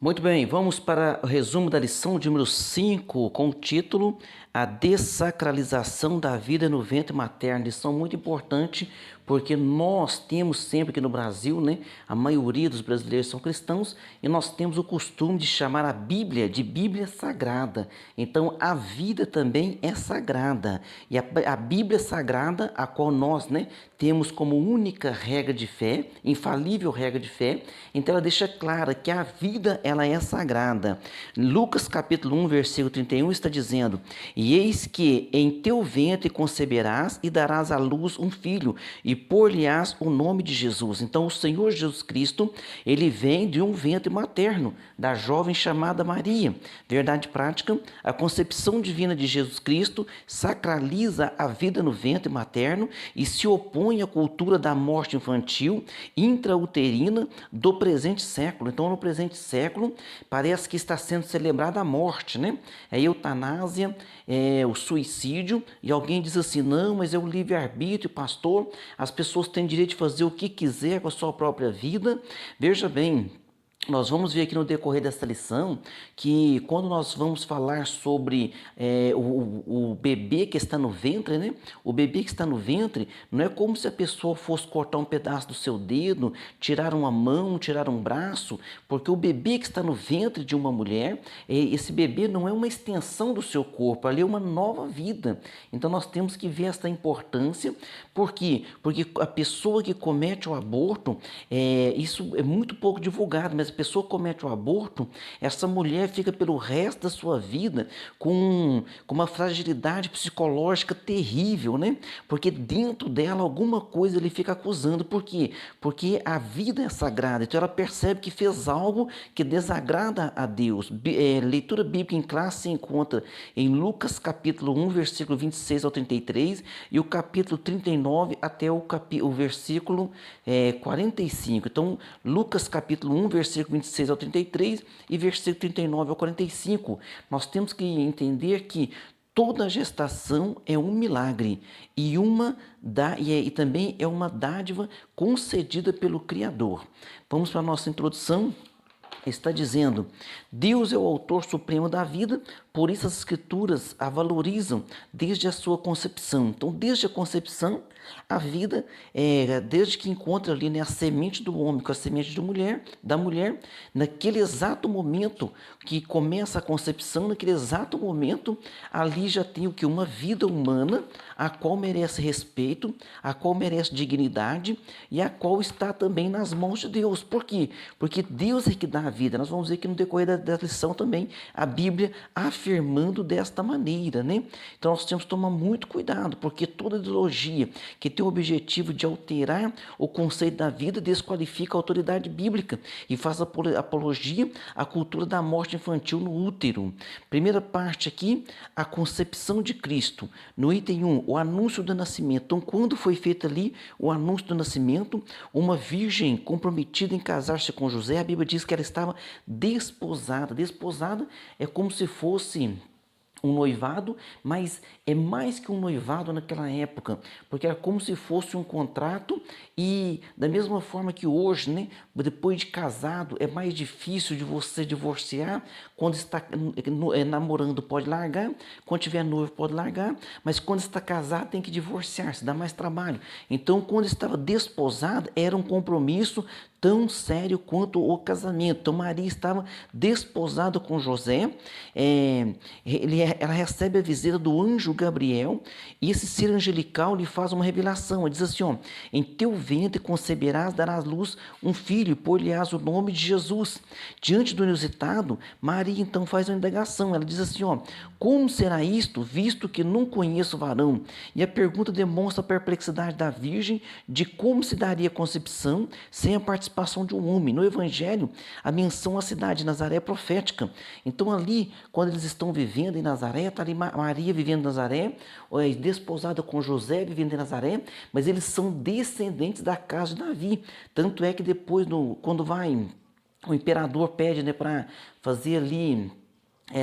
Muito bem, vamos para o resumo da lição de número 5, com o título A Dessacralização da Vida no Ventre Materno. Lição muito importante, porque nós temos sempre aqui no Brasil, né? A maioria dos brasileiros são cristãos e nós temos o costume de chamar a Bíblia de Bíblia Sagrada. Então, a vida também é sagrada. E a Bíblia Sagrada, a qual nós, né, temos como única regra de fé, infalível regra de fé, então ela deixa clara que a vida ela é sagrada. Lucas capítulo 1, versículo 31 está dizendo: E eis que em teu ventre conceberás e darás à luz um filho, e por-lhe-ás o nome de Jesus. Então o Senhor Jesus Cristo, ele vem de um ventre materno, da jovem chamada Maria. Verdade prática, a concepção divina de Jesus Cristo sacraliza a vida no ventre materno e se opõe à cultura da morte infantil intrauterina do presente século. Então, no presente século, parece que está sendo celebrada a morte, né? É a eutanásia, o suicídio, e alguém diz assim: não, mas é o livre-arbítrio, pastor, as pessoas têm direito de fazer o que quiser com a sua própria vida. Veja bem, nós vamos ver aqui no decorrer dessa lição que quando nós vamos falar sobre o bebê que está no ventre, né? O bebê que está no ventre não é como se a pessoa fosse cortar um pedaço do seu dedo, tirar uma mão, tirar um braço, porque o bebê que está no ventre de uma mulher, esse bebê não é uma extensão do seu corpo, ali é uma nova vida. Então nós temos que ver essa importância. Por quê? Porque a pessoa que comete o aborto, isso é muito pouco divulgado, mas a pessoa comete o aborto, essa mulher fica pelo resto da sua vida com uma fragilidade psicológica terrível, né? Porque dentro dela alguma coisa ele fica acusando. Por quê? Porque a vida é sagrada, então ela percebe que fez algo que desagrada a Deus. Leitura bíblica em classe se encontra em Lucas capítulo 1, versículo 26 ao 33 e o capítulo 39 até o versículo 45. Então, Lucas capítulo 1, versículo 26 ao 33 e versículo 39 ao 45. Nós temos que entender que toda gestação é um milagre e também é uma dádiva concedida pelo Criador. Vamos para a nossa introdução. Está dizendo: Deus é o autor supremo da vida, por isso as escrituras a valorizam desde a sua concepção. Então, desde a concepção, a vida, desde que encontra ali, né, a semente do homem com a semente da mulher, naquele exato momento que começa a concepção, naquele exato momento, ali já tem o que? Uma vida humana, a qual merece respeito, a qual merece dignidade e a qual está também nas mãos de Deus. Por quê? Porque Deus é que dá a vida. Nós vamos ver aqui no decorrer da lição também a Bíblia afirmando desta maneira, né? Então nós temos que tomar muito cuidado, porque toda ideologia que tem o objetivo de alterar o conceito da vida desqualifica a autoridade bíblica e faz apologia à cultura da morte infantil no útero. Primeira parte aqui, a concepção de Cristo. No item 1, o anúncio do nascimento. Então, quando foi feito ali o anúncio do nascimento, uma virgem comprometida em casar-se com José, a Bíblia diz que ela estava desposada. Desposada é como se fosse um noivado, mas é mais que um noivado naquela época, porque era como se fosse um contrato. E da mesma forma que hoje, né, depois de casado, é mais difícil de você divorciar. Quando está namorando pode largar, quando tiver noivo pode largar, mas quando está casado tem que divorciar-se, dá mais trabalho. Então, quando estava desposada, era um compromisso tão sério quanto o casamento. Então, Maria estava desposada com José. Ela recebe a visita do anjo Gabriel e esse ser angelical lhe faz uma revelação. Ele diz assim: ó, em teu ventre conceberás, darás luz um filho e por-lhe-ás o nome de Jesus. Diante do inusitado, Maria então faz uma indagação. Ela diz assim: ó, como será isto, visto que não conheço varão? E a pergunta demonstra a perplexidade da virgem de como se daria a concepção sem a participação de um homem. No Evangelho, a menção à cidade de Nazaré é profética. Então ali, quando eles estão vivendo em Nazaré, está ali Maria vivendo em Nazaré, desposada com José vivendo em Nazaré, mas eles são descendentes da casa de Davi. Tanto é que depois, quando o imperador pede, né, para fazer ali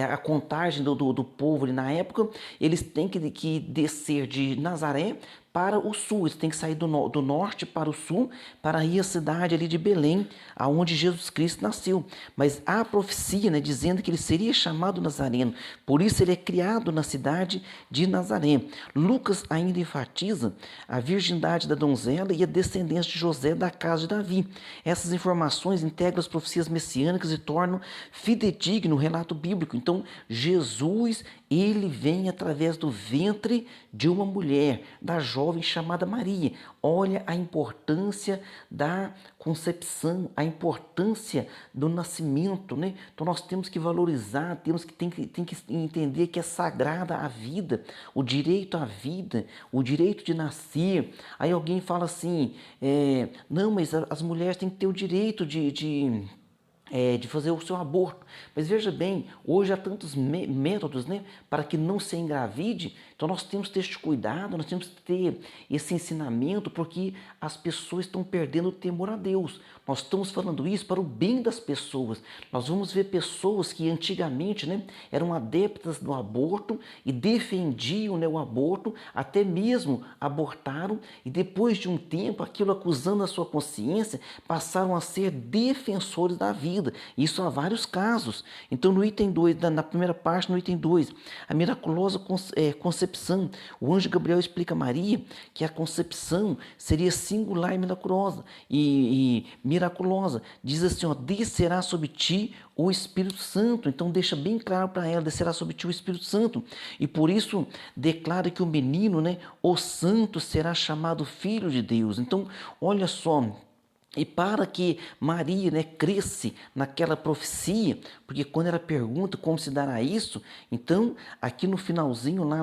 a contagem do povo ali na época, eles têm que descer de Nazaré para o sul. Eles têm que sair do norte para o sul, para ir à cidade ali de Belém, aonde Jesus Cristo nasceu. Mas há a profecia, né, dizendo que ele seria chamado Nazareno. Por isso ele é criado na cidade de Nazaré. Lucas ainda enfatiza a virgindade da donzela e a descendência de José da casa de Davi. Essas informações integram as profecias messiânicas e tornam fidedigno o relato bíblico. Então, Jesus, ele vem através do ventre de uma mulher, da jovem chamada Maria. Olha a importância da concepção, a importância do nascimento, né? Então nós temos que valorizar, tem que entender que é sagrada a vida, o direito à vida, o direito de nascer. Aí alguém fala assim, não, mas as mulheres têm que ter o direito de fazer o seu aborto. Mas veja bem, hoje há tantos métodos, né, para que não se engravide. Então nós temos que ter este cuidado, nós temos que ter esse ensinamento, porque as pessoas estão perdendo o temor a Deus. Nós estamos falando isso para o bem das pessoas. Nós vamos ver pessoas que antigamente, né, eram adeptas do aborto e defendiam, né, o aborto, até mesmo abortaram, e depois de um tempo, aquilo acusando a sua consciência, passaram a ser defensores da vida. Isso há vários casos. Então no item 2, na primeira parte, no item 2, a miraculosa concepção. O anjo Gabriel explica a Maria que a concepção seria singular e miraculosa. Diz assim, ó, descerá sobre ti o Espírito Santo. Então deixa bem claro para ela, descerá sobre ti o Espírito Santo. E por isso declara que o menino, né, o santo, será chamado Filho de Deus. Então olha só, e para que Maria, né, cresce naquela profecia, porque quando ela pergunta como se dará isso, então aqui no finalzinho, lá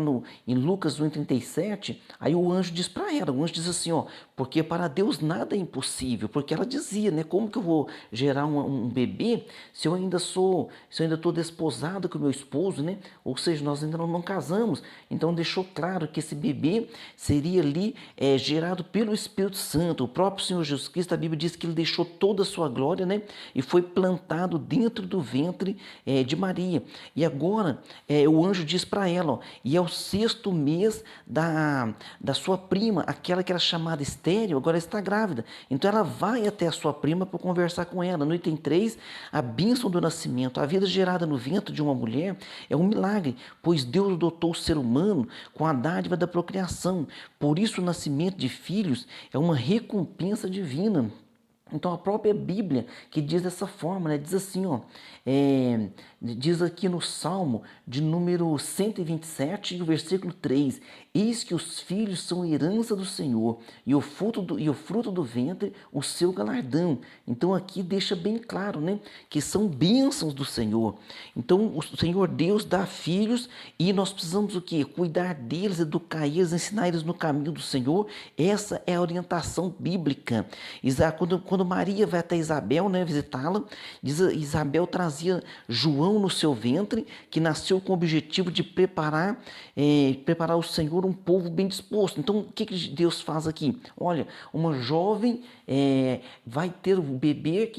em Lucas 1,37, aí o anjo diz para ela, o anjo diz assim, ó, porque para Deus nada é impossível, porque ela dizia, né, como que eu vou gerar um bebê se eu ainda estou desposada com o meu esposo, né, ou seja, nós ainda não casamos. Então deixou claro que esse bebê seria ali gerado pelo Espírito Santo. O próprio Senhor Jesus Cristo, a Bíblia diz que ele deixou toda a sua glória, né, e foi plantado dentro do ventre de Maria. E agora o anjo diz para ela, ó, e é o 6º mês da sua prima, aquela que era chamada estéril, agora está grávida. Então ela vai até a sua prima para conversar com ela. No item 3, a bênção do nascimento. A vida gerada no ventre de uma mulher é um milagre, pois Deus dotou o ser humano com a dádiva da procriação. Por isso o nascimento de filhos é uma recompensa divina. Então a própria Bíblia que diz dessa forma, né? Diz assim, ó, diz aqui no Salmo de número 127, o versículo 3, eis que os filhos são herança do Senhor, e o fruto do ventre, o seu galardão. Então aqui deixa bem claro, né, que são bênçãos do Senhor. Então o Senhor Deus dá filhos, e nós precisamos o quê? Cuidar deles, educar eles, ensinar eles no caminho do Senhor. Essa é a orientação bíblica. Quando Maria vai até Isabel, né, visitá-la, Isabel trazia João no seu ventre, que nasceu com o objetivo de preparar o Senhor um povo bem disposto. Então, o que Deus faz aqui? Olha, uma jovem vai ter um bebê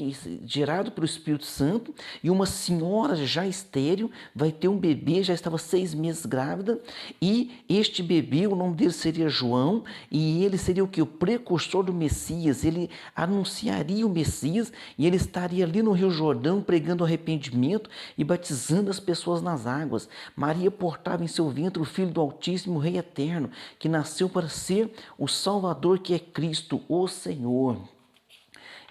gerado pelo Espírito Santo, e uma senhora já estéril vai ter um bebê, já estava 6 meses grávida, e este bebê, o nome dele seria João, e ele seria o que? O precursor do Messias. Ele anunciaria o Messias, e ele estaria ali no Rio Jordão pregando arrependimento e batizando as pessoas nas águas. Maria portava em seu ventre o Filho do Altíssimo, Rei Eterno, que nasceu para ser o Salvador, que é Cristo, o Senhor.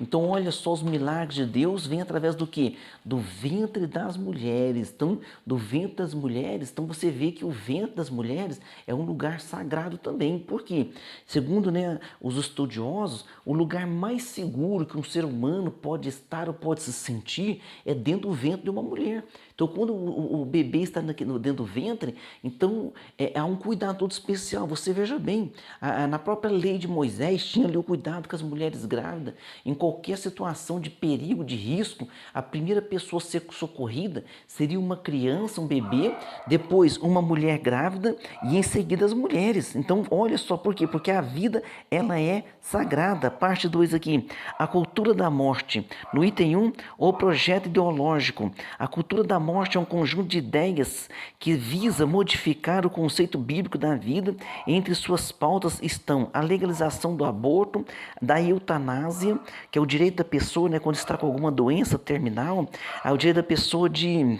Então olha só, os milagres de Deus vêm através do quê? Do ventre das mulheres. Então, do ventre das mulheres, então você vê que o ventre das mulheres é um lugar sagrado também. Por quê? Segundo, né, os estudiosos, o lugar mais seguro que um ser humano pode estar ou pode se sentir é dentro do ventre de uma mulher. Então, quando o bebê está dentro do ventre, então há um cuidado todo especial. Você veja bem, na própria lei de Moisés tinha ali o cuidado com as mulheres grávidas. Em qualquer situação de perigo, de risco, a primeira pessoa a ser socorrida seria uma criança, um bebê, depois uma mulher grávida e em seguida as mulheres. Então, olha só por quê? Porque a vida, ela é sagrada. Parte 2 aqui, a cultura da morte. No item 1, o projeto ideológico. A cultura da morte é um conjunto de ideias que visa modificar o conceito bíblico da vida. Entre suas pautas estão a legalização do aborto, da eutanásia, que é o direito da pessoa, né, quando está com alguma doença terminal, é o direito da pessoa de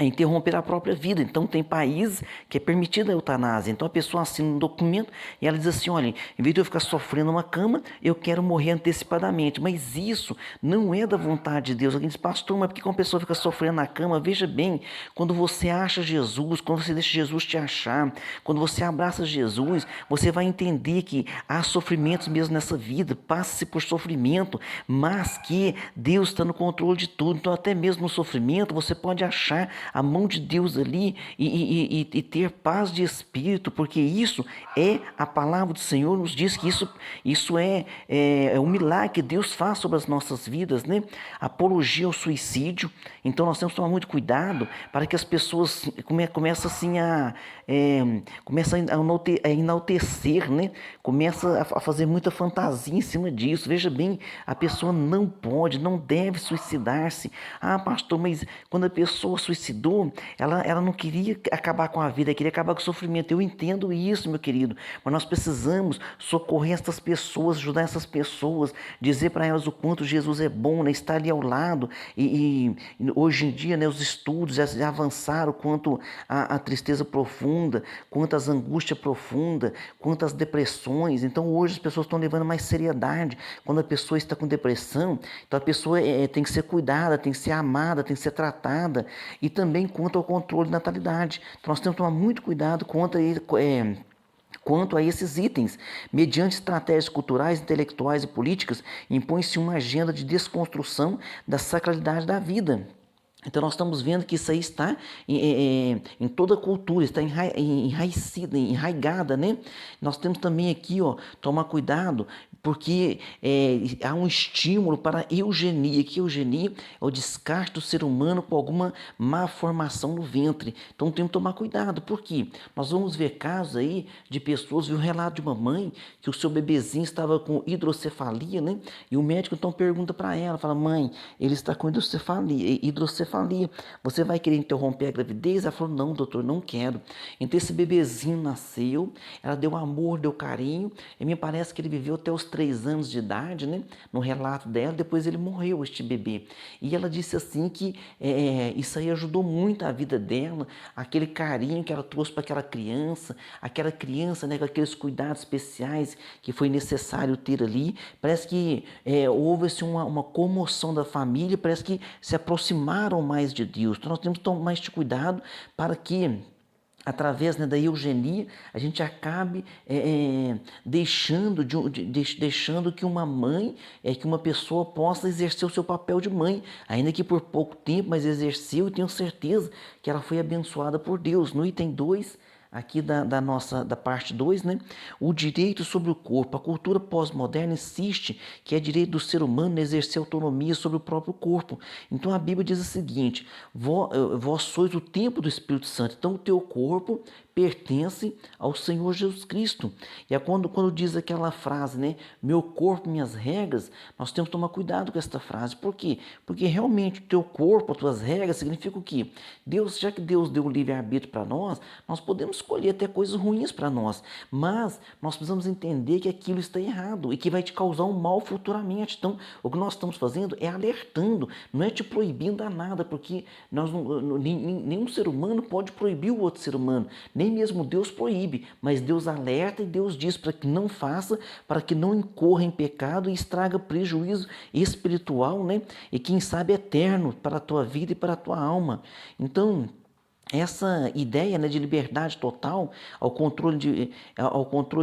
interromper a própria vida. Então tem países que é permitida a eutanásia. Então a pessoa assina um documento e ela diz assim, olha, em vez de eu ficar sofrendo numa cama, eu quero morrer antecipadamente. Mas isso não é da vontade de Deus. Alguém diz, pastor, mas por que uma pessoa fica sofrendo na cama? Veja bem, quando você acha Jesus, quando você deixa Jesus te achar, quando você abraça Jesus, você vai entender que há sofrimentos mesmo nessa vida, passa-se por sofrimento, mas que Deus está no controle de tudo. Então até mesmo no sofrimento você pode achar a mão de Deus ali e ter paz de espírito, porque isso é a palavra do Senhor, nos diz que isso é um milagre que Deus faz sobre as nossas vidas, né? Apologia ao suicídio. Então nós temos que tomar muito cuidado para que as pessoas comecem assim começam a enaltecer, né? Começa a fazer muita fantasia em cima disso. Veja bem, a pessoa não pode, não deve suicidar-se. Ah, pastor, mas quando a pessoa suicida, ela não queria acabar com a vida, queria acabar com o sofrimento. Eu entendo isso, meu querido, mas nós precisamos socorrer essas pessoas, ajudar essas pessoas, dizer para elas o quanto Jesus é bom, né? Estar ali ao lado. E hoje em dia, né, os estudos já avançaram quanto a tristeza profunda, quanto as angústias profundas, quanto as depressões. Então hoje as pessoas estão levando mais seriedade. Quando a pessoa está com depressão, então a pessoa tem que ser cuidada, tem que ser amada, tem que ser tratada. E também quanto ao controle de natalidade. Então nós temos que tomar muito cuidado quanto a esses itens. Mediante estratégias culturais, intelectuais e políticas, impõe-se uma agenda de desconstrução da sacralidade da vida. Então nós estamos vendo que isso aí está em toda a cultura, está enraizada, enraigada, né? Nós temos também aqui, tomar cuidado, porque há um estímulo para a eugenia, que eugenia é o descarte do ser humano com alguma má formação no ventre. Então temos que tomar cuidado, porque nós vamos ver casos aí de pessoas, viu um relato de uma mãe que o seu bebezinho estava com hidrocefalia, né? E o médico então pergunta para ela, fala, mãe, ele está com hidrocefalia, você vai querer interromper a gravidez? Ela falou, não, doutor, não quero. Então esse bebezinho nasceu, ela deu amor, deu carinho, e me parece que ele viveu até os 3 anos de idade, né? No relato dela, depois ele morreu, este bebê. E ela disse assim que isso aí ajudou muito a vida dela, aquele carinho que ela trouxe para aquela criança, né, com aqueles cuidados especiais que foi necessário ter ali. Parece que houve assim, uma comoção da família, parece que se aproximaram mais de Deus. Então nós temos que tomar mais de cuidado para que através, né, da eugenia, a gente acabe deixando que uma mãe, que uma pessoa possa exercer o seu papel de mãe, ainda que por pouco tempo, mas exerceu, e tenho certeza que ela foi abençoada por Deus. No item 2, aqui da parte 2, né? O direito sobre o corpo. A cultura pós-moderna insiste que é direito do ser humano exercer autonomia sobre o próprio corpo. Então a Bíblia diz o seguinte, vós sois o templo do Espírito Santo, então o teu corpo pertence ao Senhor Jesus Cristo. E é quando diz aquela frase, né? Meu corpo, minhas regras, nós temos que tomar cuidado com esta frase. Por quê? Porque realmente o teu corpo, as tuas regras, significa o quê? Já que Deus deu o livre-arbítrio para nós podemos escolher até coisas ruins para nós, mas nós precisamos entender que aquilo está errado e que vai te causar um mal futuramente. Então, o que nós estamos fazendo é alertando, não é te proibindo a nada, porque nenhum ser humano pode proibir o outro ser humano, nem mesmo Deus proíbe, mas Deus alerta e Deus diz para que não faça, para que não incorra em pecado e estraga prejuízo espiritual, né? E quem sabe eterno para a tua vida e para a tua alma. Então, essa ideia, né, de liberdade total ao controle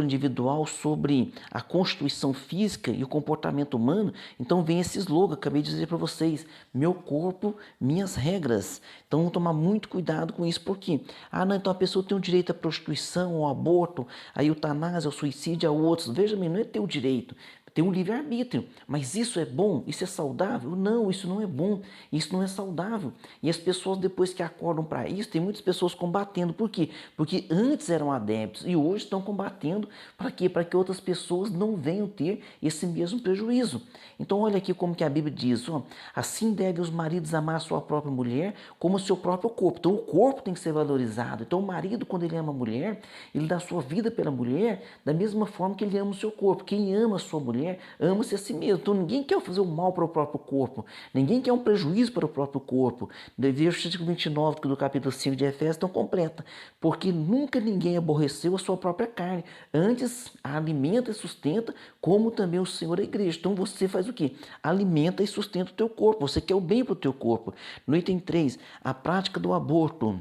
individual sobre a constituição física e o comportamento humano, então vem esse slogan, acabei de dizer para vocês, meu corpo, minhas regras. Então vamos tomar muito cuidado com isso, porque não, então a pessoa tem o direito à prostituição, ao aborto, à eutanásia, ao suicídio, a outros. Veja bem, não é teu direito. tem um livre-arbítrio. Mas isso é bom? Isso é saudável? Não, isso não é bom. Isso não é saudável. E as pessoas, depois que acordam para isso, tem muitas pessoas combatendo. Por quê? Porque antes eram adeptos e hoje estão combatendo para quê? Para que outras pessoas não venham ter esse mesmo prejuízo. Então olha aqui como que a Bíblia diz, ó, assim devem os maridos amar a sua própria mulher como o seu próprio corpo. Então o corpo tem que ser valorizado. Então o marido, quando ele ama a mulher, ele dá sua vida pela mulher da mesma forma que ele ama o seu corpo. Quem ama a sua mulher, ama-se a si mesmo. Então ninguém quer fazer o mal para o próprio corpo. Ninguém quer um prejuízo para o próprio corpo. Versículo 29 do capítulo 5 de Efésios então completa. Porque nunca ninguém aborreceu a sua própria carne. Antes a alimenta e sustenta, como também o Senhor a igreja. Então você faz o quê? Alimenta e sustenta o teu corpo. Você quer o bem para o teu corpo. No item 3, a prática do aborto.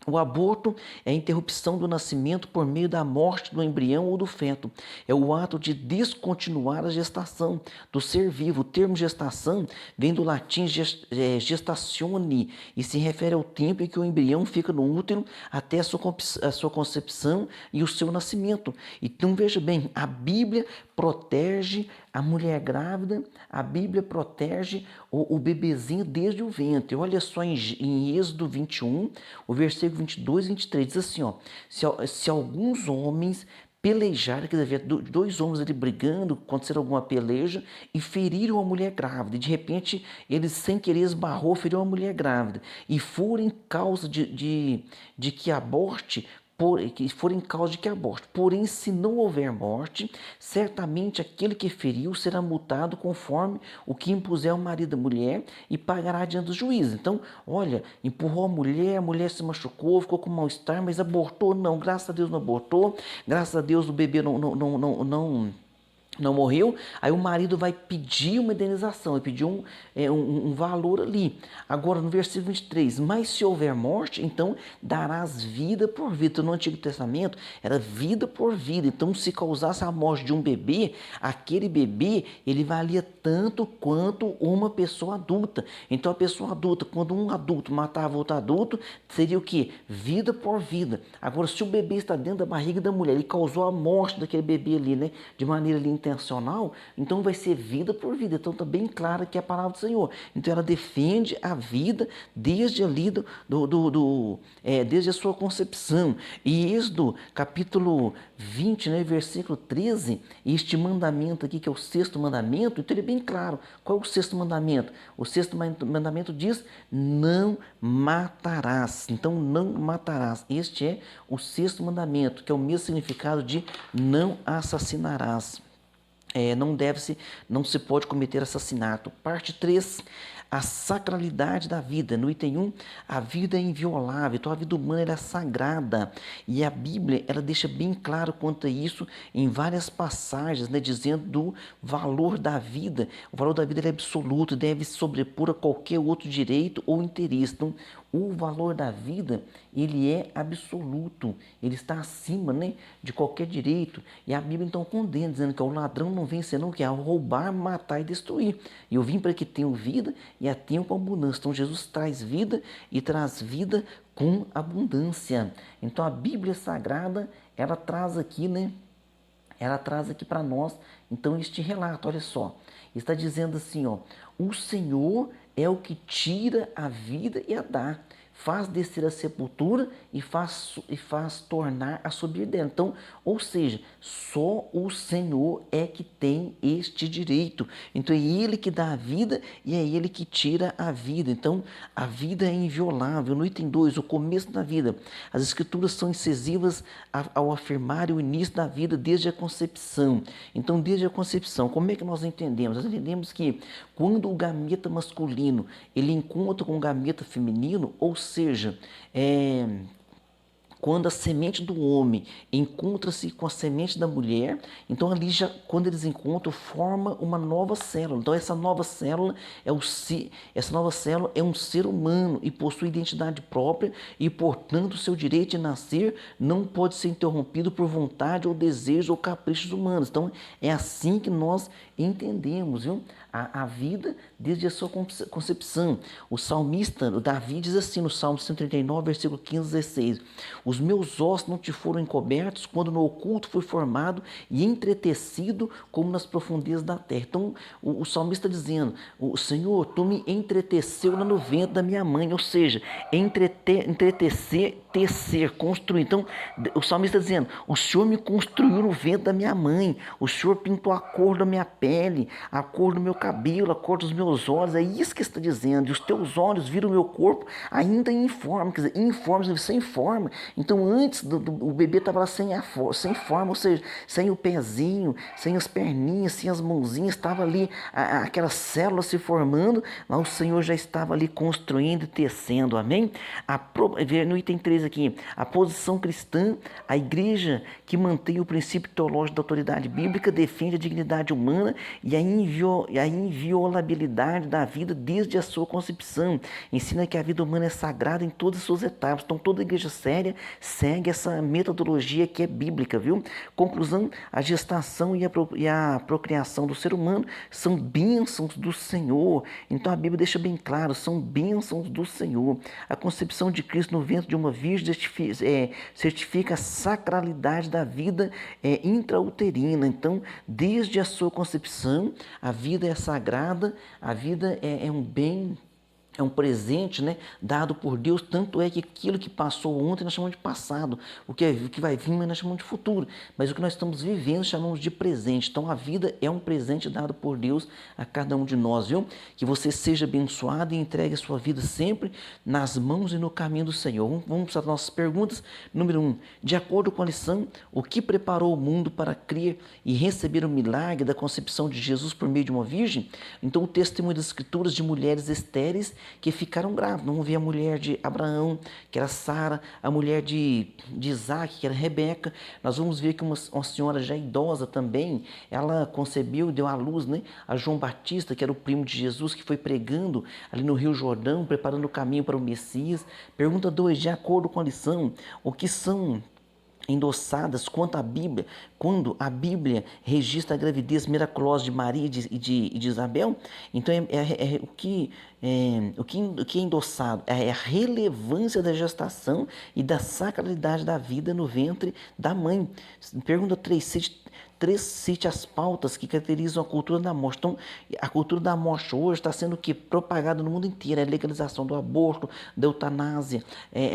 O aborto é a interrupção do nascimento por meio da morte do embrião ou do feto. É o ato de descontinuar a gestação do ser vivo. O termo gestação vem do latim gestatione e se refere ao tempo em que o embrião fica no útero até a sua concepção e o seu nascimento. Então veja bem, a Bíblia protege a mulher grávida, a Bíblia protege o bebezinho desde o ventre. Olha só em Êxodo 21, o versículo 22 e 23, diz assim, ó, se alguns homens pelejarem, quer dizer, dois homens ali brigando, acontecer alguma peleja e feriram a mulher grávida, e de repente eles sem querer esbarrou, feriram a mulher grávida, e forem causa de que aborte, que for em causa de que aborte. Porém, se não houver morte, certamente aquele que feriu será multado conforme o que impuser o marido da mulher e pagará diante do juiz. Então, olha, empurrou a mulher se machucou, ficou com mal-estar, mas abortou? Não, graças a Deus não abortou, graças a Deus o bebê não morreu, aí o marido vai pedir uma indenização, vai pedir um valor ali. Agora no versículo 23, mas se houver morte, então darás vida por vida. Então, no Antigo Testamento era vida por vida, então se causasse a morte de um bebê, aquele bebê ele valia tanto quanto uma pessoa adulta. Então a pessoa adulta, quando um adulto matava outro adulto, seria o que? Vida por vida. Agora se o bebê está dentro da barriga da mulher, ele causou a morte daquele bebê ali, né? De maneira ali intencional, então vai ser vida por vida. Então está bem clara que é a palavra do Senhor. Então ela defende a vida desde ali desde a sua concepção. E Êxodo capítulo 20, né, versículo 13, este mandamento aqui que é o sexto mandamento, então ele é bem claro. Qual é o sexto mandamento? O sexto mandamento diz: não matarás. Então não matarás. Este é o sexto mandamento, que é o mesmo significado de não assassinarás. Não se pode cometer assassinato. Parte 3, a sacralidade da vida. No item 1, a vida é inviolável, então a vida humana ela é sagrada. E a Bíblia ela deixa bem claro quanto a isso em várias passagens, né, dizendo do valor da vida. O valor da vida é absoluto, deve se sobrepor a qualquer outro direito ou interesse. Então, o valor da vida, ele é absoluto, ele está acima, né, de qualquer direito. E a Bíblia então condena, dizendo que o ladrão não vem senão que a roubar, matar e destruir. E eu vim para que tenham vida e a tenham com abundância. Então Jesus traz vida e traz vida com abundância. Então a Bíblia Sagrada, ela traz aqui, né, ela traz aqui para nós, então, este relato, olha só, está dizendo assim, ó, o Senhor é o que tira a vida e a dá, faz descer a sepultura e faz tornar a subir dentro. Então, ou seja, só o Senhor é que tem este direito. Então, é Ele que dá a vida e é Ele que tira a vida. Então, a vida é inviolável. No item 2, o começo da vida. As Escrituras são incisivas ao afirmar o início da vida desde a concepção. Então, desde a concepção, como é que nós entendemos? Nós entendemos que quando o gameta masculino ele encontra com o gameta feminino, ou seja, quando a semente do homem encontra-se com a semente da mulher, então ali já, quando eles encontram, forma uma nova célula. Então essa nova célula é um ser humano e possui identidade própria e, portanto, o seu direito de nascer não pode ser interrompido por vontade ou desejo ou caprichos humanos. Então é assim que nós entendemos, viu? a vida desde a sua concepção. O salmista, o Davi, diz assim no Salmo 139, versículo 15, 16: os meus ossos não te foram encobertos quando no oculto fui formado e entretecido como nas profundezas da terra. Então o salmista está dizendo: o Senhor, tu me entreteceu lá no ventre da minha mãe, ou seja, entretecer, tecer, construir. Então o salmista está dizendo: o Senhor me construiu no ventre da minha mãe, o Senhor pintou a cor da minha pele, a cor do meu cabelo, a cor dos meus olhos. É isso que está dizendo. E os teus olhos viram o meu corpo ainda informe, quer dizer, informe, sem forma. Então antes o bebê estava lá sem forma, ou seja, sem o pezinho, sem as perninhas, sem as mãozinhas, estava ali aquelas células se formando, mas o Senhor já estava ali construindo e tecendo, amém? No item 3 aqui, a posição cristã, a igreja que mantém o princípio teológico da autoridade bíblica, defende a dignidade humana e a inviolabilidade da vida desde a sua concepção, ensina que a vida humana é sagrada em todas as suas etapas. Então toda igreja séria segue essa metodologia que é bíblica, viu? Conclusão: a gestação e a procriação do ser humano são bênçãos do Senhor. Então a Bíblia deixa bem claro, são bênçãos do Senhor. A concepção de Cristo no ventre de uma virgem certifica a sacralidade da vida intrauterina. Então, desde a sua concepção, a vida é sagrada, a vida é um bem, é um presente, né, dado por Deus. Tanto é que aquilo que passou ontem nós chamamos de passado, o que vai vir nós chamamos de futuro, mas o que nós estamos vivendo chamamos de presente. Então a vida é um presente dado por Deus a cada um de nós, viu? Que você seja abençoado e entregue a sua vida sempre nas mãos e no caminho do Senhor. Vamos para as nossas perguntas. Número 1, de acordo com a lição, o que preparou o mundo para crer e receber o milagre da concepção de Jesus por meio de uma virgem? Então o testemunho das escrituras de mulheres estéreis que ficaram grávidas. Vamos ver a mulher de Abraão, que era Sara, a mulher de Isaac, que era Rebeca. Nós vamos ver que uma senhora já idosa também, ela concebeu e deu à luz, né, a João Batista, que era o primo de Jesus, que foi pregando ali no Rio Jordão, preparando o caminho para o Messias. Pergunta 2, de acordo com a lição, o que são endossadas quando a Bíblia registra a gravidez miraculosa de Maria e de Isabel? Então o que é endossado é a relevância da gestação e da sacralidade da vida no ventre da mãe. Pergunta 3, cite as pautas que caracterizam a cultura da morte. Então, a cultura da morte hoje está sendo propagada no mundo inteiro. É a legalização do aborto, da eutanásia,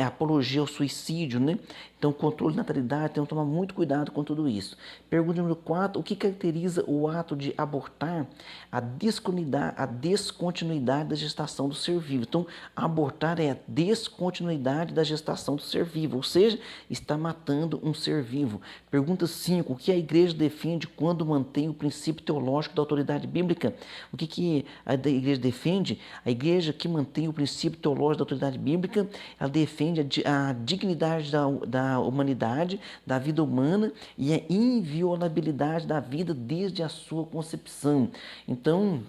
a apologia ao suicídio, né? Então, controle de natalidade, tem que tomar muito cuidado com tudo isso. Pergunta número 4, o que caracteriza o ato de abortar? A descontinuidade da gestação do ser vivo. Então, abortar é a descontinuidade da gestação do ser vivo, ou seja, está matando um ser vivo. Pergunta 5, o que a igreja defende quando mantém o princípio teológico da autoridade bíblica? O que a igreja defende? A igreja que mantém o princípio teológico da autoridade bíblica, ela defende a dignidade da humanidade, da vida humana e a inviolabilidade da vida desde a sua concepção. Então,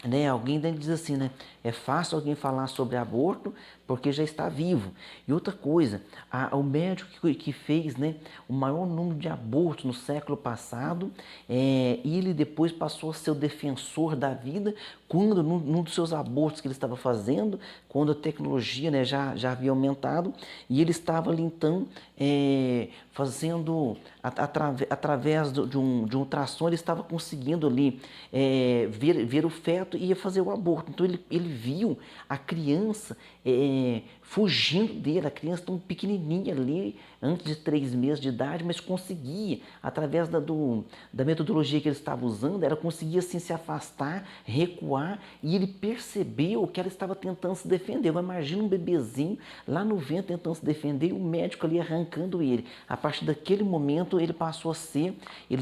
né, alguém diz assim, né, é fácil alguém falar sobre aborto porque já está vivo. E outra coisa, o médico que fez, né, o maior número de abortos no século passado, ele depois passou a ser o defensor da vida quando num dos seus abortos que ele estava fazendo, quando a tecnologia, né, já havia aumentado, e ele estava ali então fazendo, através de um ultrassom, ele estava conseguindo ali ver o feto e ia fazer o aborto. Então ele viu a criança fugindo dele, a criança tão pequenininha ali, antes de 3 meses de idade, mas conseguia, através da metodologia que ele estava usando, ela conseguia assim, se afastar, recuar, e ele percebeu que ela estava tentando se defender. Imagina um bebezinho lá no ventre tentando se defender e o médico ali arrancando ele. A partir daquele momento ele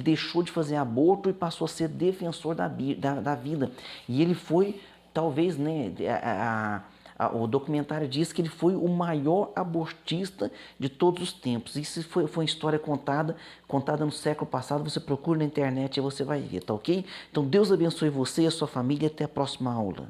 deixou de fazer aborto e passou a ser defensor da vida. E ele foi, talvez, né, o documentário diz que ele foi o maior abortista de todos os tempos. Isso foi uma história contada no século passado. Você procura na internet e você vai ver, tá ok? Então Deus abençoe você e a sua família. Até a próxima aula.